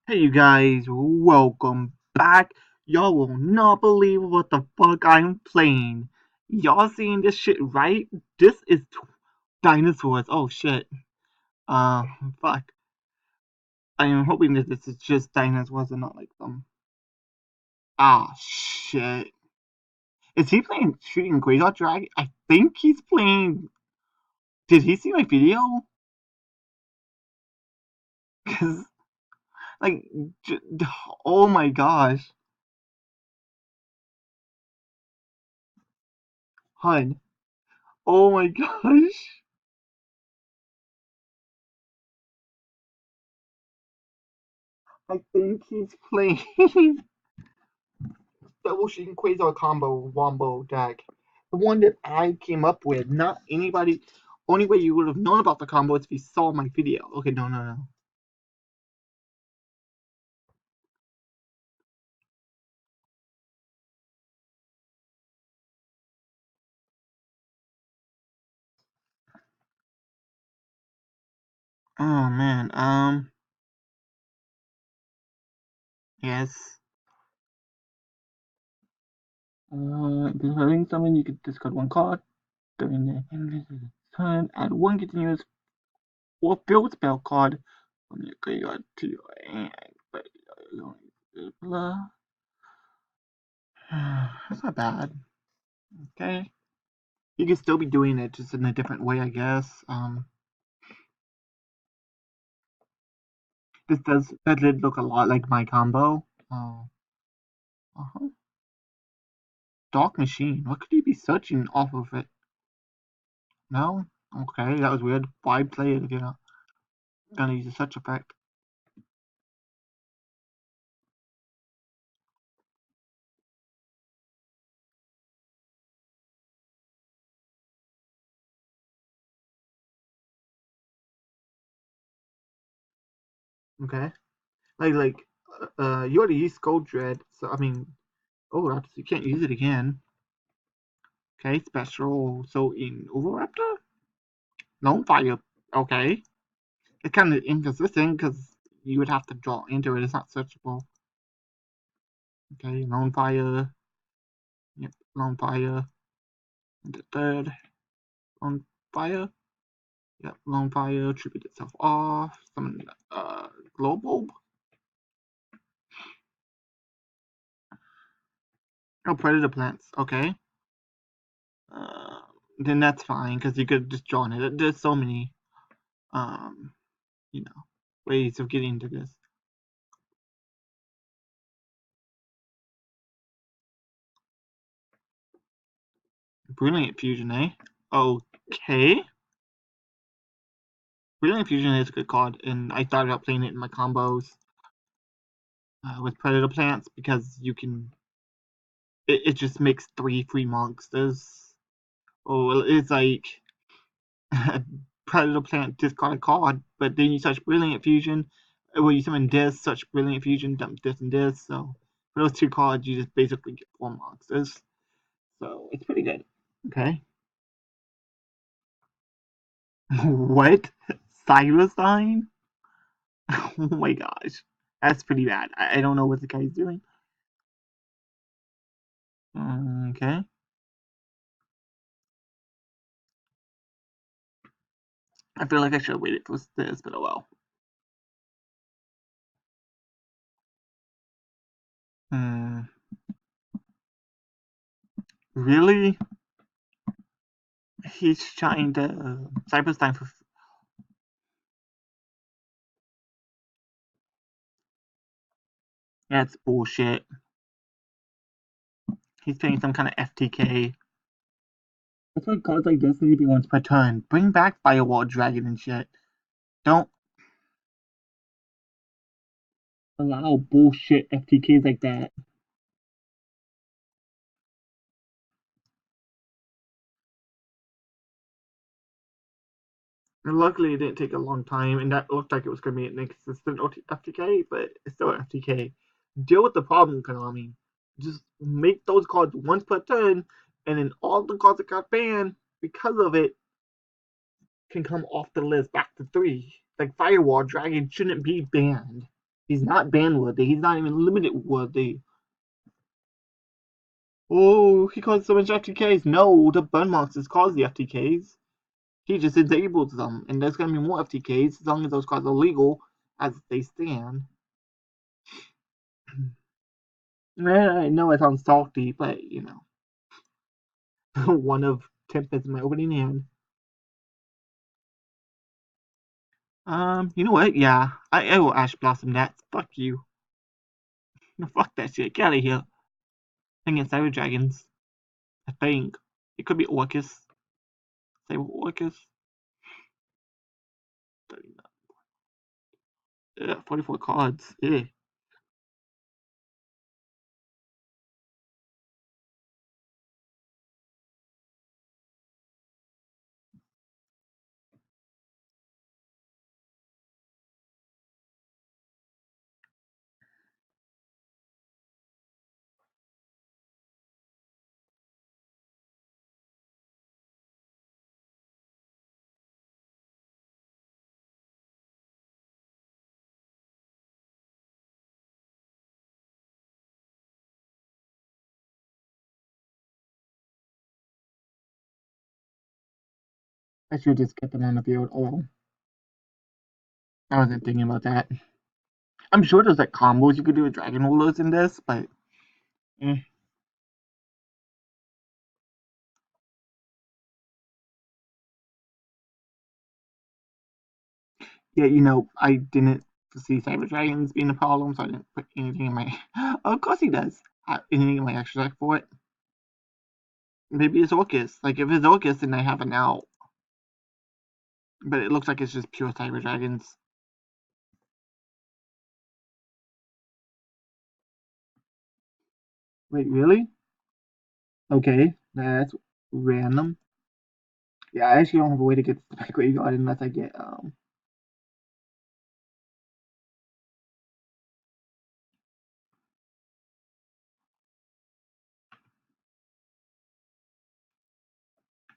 Hey you guys, welcome back. Y'all will not believe what the fuck I'm playing. Y'all seeing this shit, right? This is dinosaurs. Oh shit. Uh, fuck. I am hoping that this is just dinosaurs and not like them. Ah, shit. Is he playing Shooting Graveyard Dragon? I think he's playing. Did he see my video? Cause, like, j- oh my gosh. Hun. Oh my gosh. I think he's playing. Double Shooting Quasar combo wombo deck. The one that I came up with, not anybody. Only way you would have known about the combo is if you saw my video. Okay, no, no, no. Oh man, yes. During summon, you can discard one card. During the turn, add one continuous or field spell card from your graveyard to your hand. Blah. That's not bad. Okay. You can still be doing it just in a different way, I guess. That did look a lot like my combo. Uh-huh. Dark Machine. What could he be searching off of it? No? Okay, that was weird. Why play it if you're not gonna use a search effect? Okay. Like, you already used Gold Dread, so I mean, oh, you can't use it again. Okay, special. So in Overraptor? No fire. Okay. It's kind of inconsistent because you would have to draw into it. It's not searchable. Okay, Lone Fire. Yep, Lone Fire. And the third. Lone Fire. Yep, Lone Fire. Tribute itself off. Summon Global. Oh, Predator Plants. Okay. Uh, then that's fine because you could just draw it. There's so many, um, you know, ways of getting to this. Brilliant Fusion, eh? Okay. Brilliant Fusion is a good card, and I thought about playing it in my combos with Predator Plants because you can. It just makes 3 free monsters. Oh, it's like Predator Plant discard a card, but then you search Brilliant Fusion. Well, you summon this, search Brilliant Fusion, dump this and this. So for those 2 cards, you just basically get 4 monsters. So it's pretty good. Okay. What? Sign? Oh my gosh. That's pretty bad. I don't know what the guy's doing. Okay. I feel like I should have waited for this, but oh well. Hmm. Really? He's trying to Cyber's time for. That's bullshit. He's playing some kind of FTK. That's why cards like this need to be once per turn. Bring back Firewall Dragon and shit. Don't allow bullshit FTKs like that. And luckily, it didn't take a long time, and that looked like it was going to be an inconsistent FTK, but it's still an FTK. Deal with the problem, Konami. Just make those cards once per turn, and then all the cards that got banned because of it can come off the list back to 3. Like Firewall Dragon shouldn't be banned. He's not ban worthy. He's not even limited worthy. Oh, he caused so much FTKs. No, the burn monsters cause the FTKs. He just disables them, and there's gonna be more FTKs as long as those cards are legal as they stand. I know it sounds salty, but you know, one of Tempest in my opening hand. You know what? Yeah, I will Ash Blossom that. Fuck you. No, fuck that shit. Get out of here. I think it's Cyber Dragons. I think it could be Orcus. Cyber Orcus. 44 cards. Yeah. I should just get them on the field. Oh, I wasn't thinking about that. I'm sure there's like combos you could do with Dragon Rulers in this, but eh. Yeah, you know, I didn't see Cyber Dragons being a problem, so I didn't put anything in my. Of course he does. Anything in my extra deck for it. Maybe it's Orcus. Like if it's Orcus, then I have an out. But it looks like it's just pure Cyber Dragons. Wait, really? Okay, that's random. Yeah, I actually don't have a way to get to my graveyard unless I get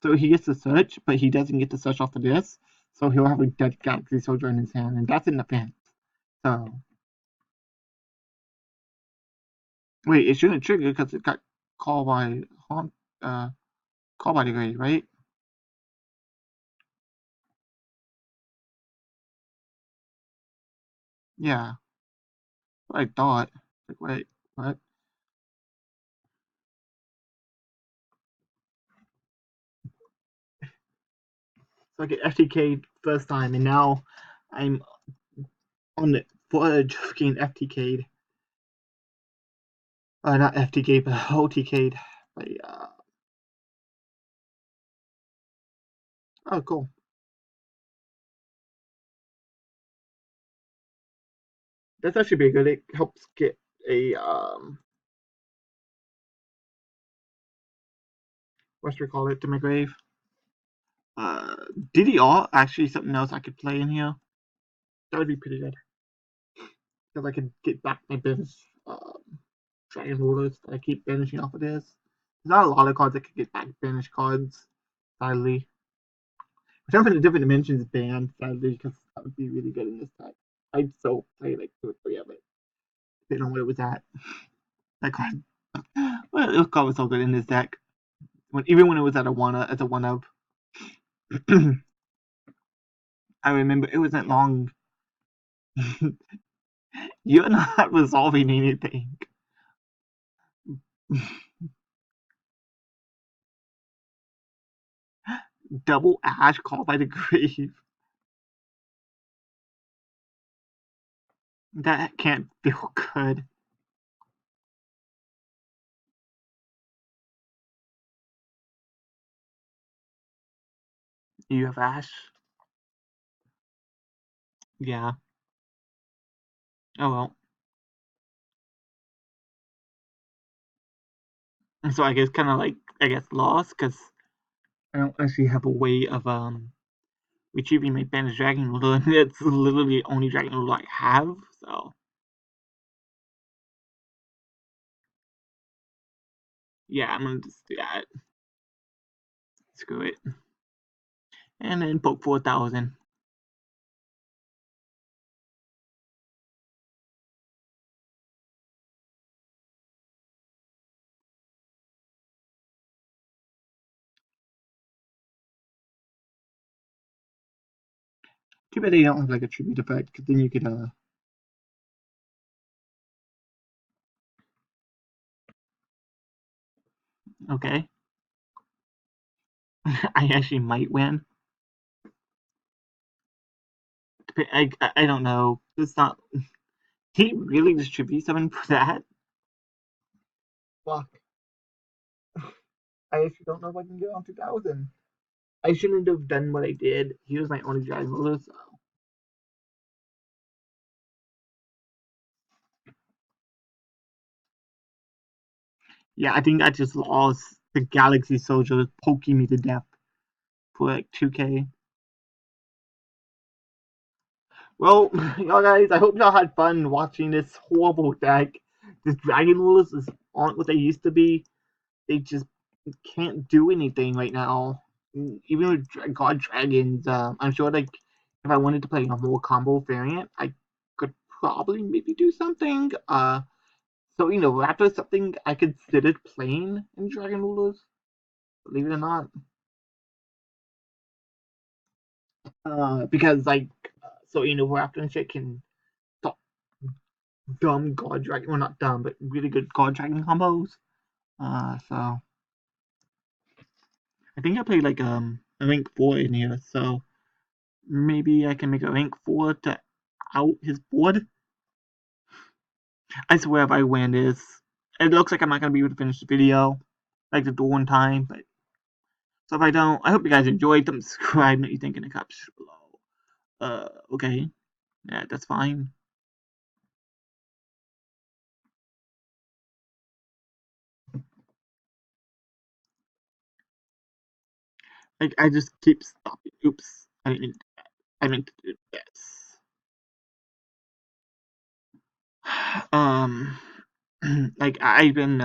So he gets to search, but he doesn't get to search off of this. So he'll have a dead Galaxy Soldier in his hand, and that's an offense. So wait, it shouldn't trigger because it got called by uh called by the grade, right? Yeah, what I thought. Like, wait, what? So I get FTK first time, and now I'm on the verge of getting FTK'd. Not FTK, but OTK'd. But, oh, cool. That's actually pretty good. It helps get a what should we call it to my grave. Uh, DDR actually something else I could play in here. That would be pretty good because I could get back my business dragon rulers that I keep banishing off of this. There's not a lot of cards that could get back banished cards, sadly. Which for the different dimensions banned, sadly, because that would be really good in this deck. I'd still play like 2 or 3 of it, depending on what it was at. That card, well, this card was so good in this deck. Even when it was at a one of. I remember it wasn't long. You're not resolving anything. Double Ash called by the grave. That can't feel good. You have Ash? Yeah. Oh well. And so I guess kind of like lost because I don't actually have a way of retrieving my banished dragon ruler. It's literally the only dragon ruler I have. So yeah, I'm gonna just do that. Screw it. And then poke 4,000. Too bad they don't have like a tribute effect, because then you could okay. I actually might win. I don't know. It's not. He really distributes something for that? Fuck. I actually don't know if I can get on 2000. I shouldn't have done what I did. He was my only dragon ruler, so. Yeah, I think I just lost the Galaxy Soldier poking me to death for like 2K. Well, y'all guys, I hope y'all had fun watching this horrible deck. This Dragon Rulers is aren't what they used to be. They just can't do anything right now. Even with God Dragons, I'm sure like if I wanted to play a more combo variant, I could probably maybe do something. So Raptor is something I considered playing in Dragon Rulers, believe it or not. Because like, Raptor and shit can stop dumb God Dragon, well not dumb, but really good God Dragon combos. So I think I played like a rank 4 in here, so maybe I can make a rank 4 to out his board. I swear if I win this, it looks like I'm not gonna be able to finish the video like the door in time, but so if I don't, I hope you guys enjoyed. Don't subscribe what you think in the comments below. Okay. Yeah, that's fine. Like I just keep stopping. Oops. I meant to do this. Like I've been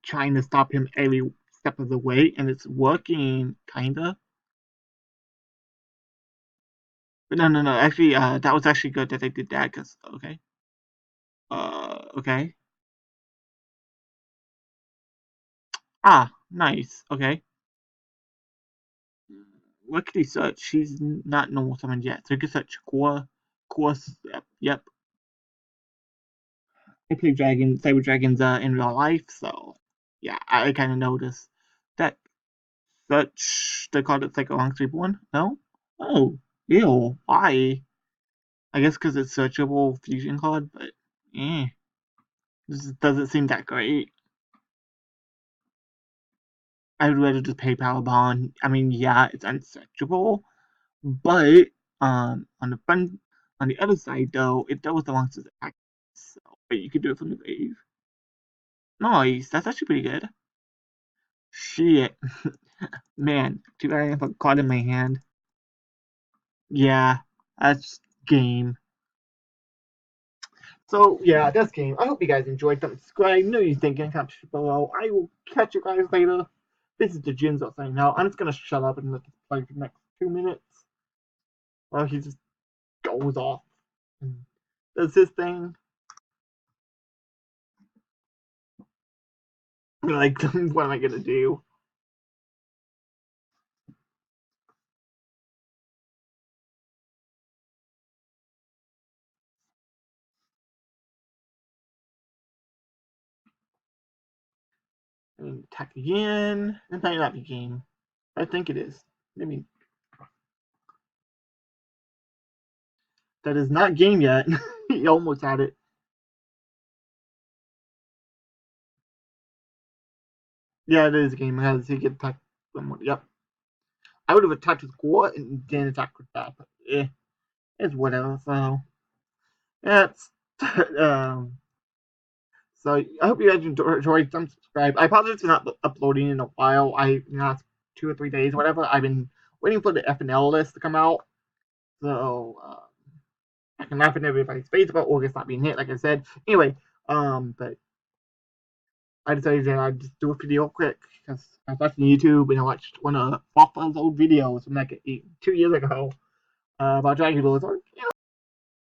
trying to stop him every step of the way, and it's working kinda. But no. Actually, that was actually good that I did that. Cause okay. Okay. Ah, nice. Okay. What could he search? She's not normal summoned yet, so he could search course. Yep. I play cyber dragons in real life, so yeah, I kind of noticed that such they called it like a long sleep one. No, oh, ew, why? I guess because it's searchable fusion card, but this doesn't seem that great. I'd rather just pay Power Bond. I mean, yeah, it's unsearchable, but on the front, on the other side though, it does belong to the attack. So, but you could do it from the grave. Nice, that's actually pretty good. Shit. Man, too bad I have a card in my hand. Yeah, that's game. So yeah, that's game. I hope you guys enjoyed. Don't subscribe. Know you thinking comment below. I will catch you guys later. This is the Jinzo saying now. I'm just gonna shut up and let this play for the next 2 minutes. Well, he just goes off and does his thing. Like, what am I gonna do? I mean, attack again. It might not be game. I think it is. Maybe that is not game yet. He almost had it. Yeah, it is a game because he could attack someone. Yep. I would have attacked with Gore and then attacked with that, but it's whatever. So yeah, it's so I hope you guys enjoyed. Some subscribe. I apologize for not uploading in a while. It's 2 or 3 days, whatever. I've been waiting for the FNL list to come out, so I can laugh in everybody's face about August not being hit, like I said. Anyway, but I decided that I'd just do a video quick because I was watching YouTube and I watched one of Waffle's old videos from like 2 years ago about Dragon Ball.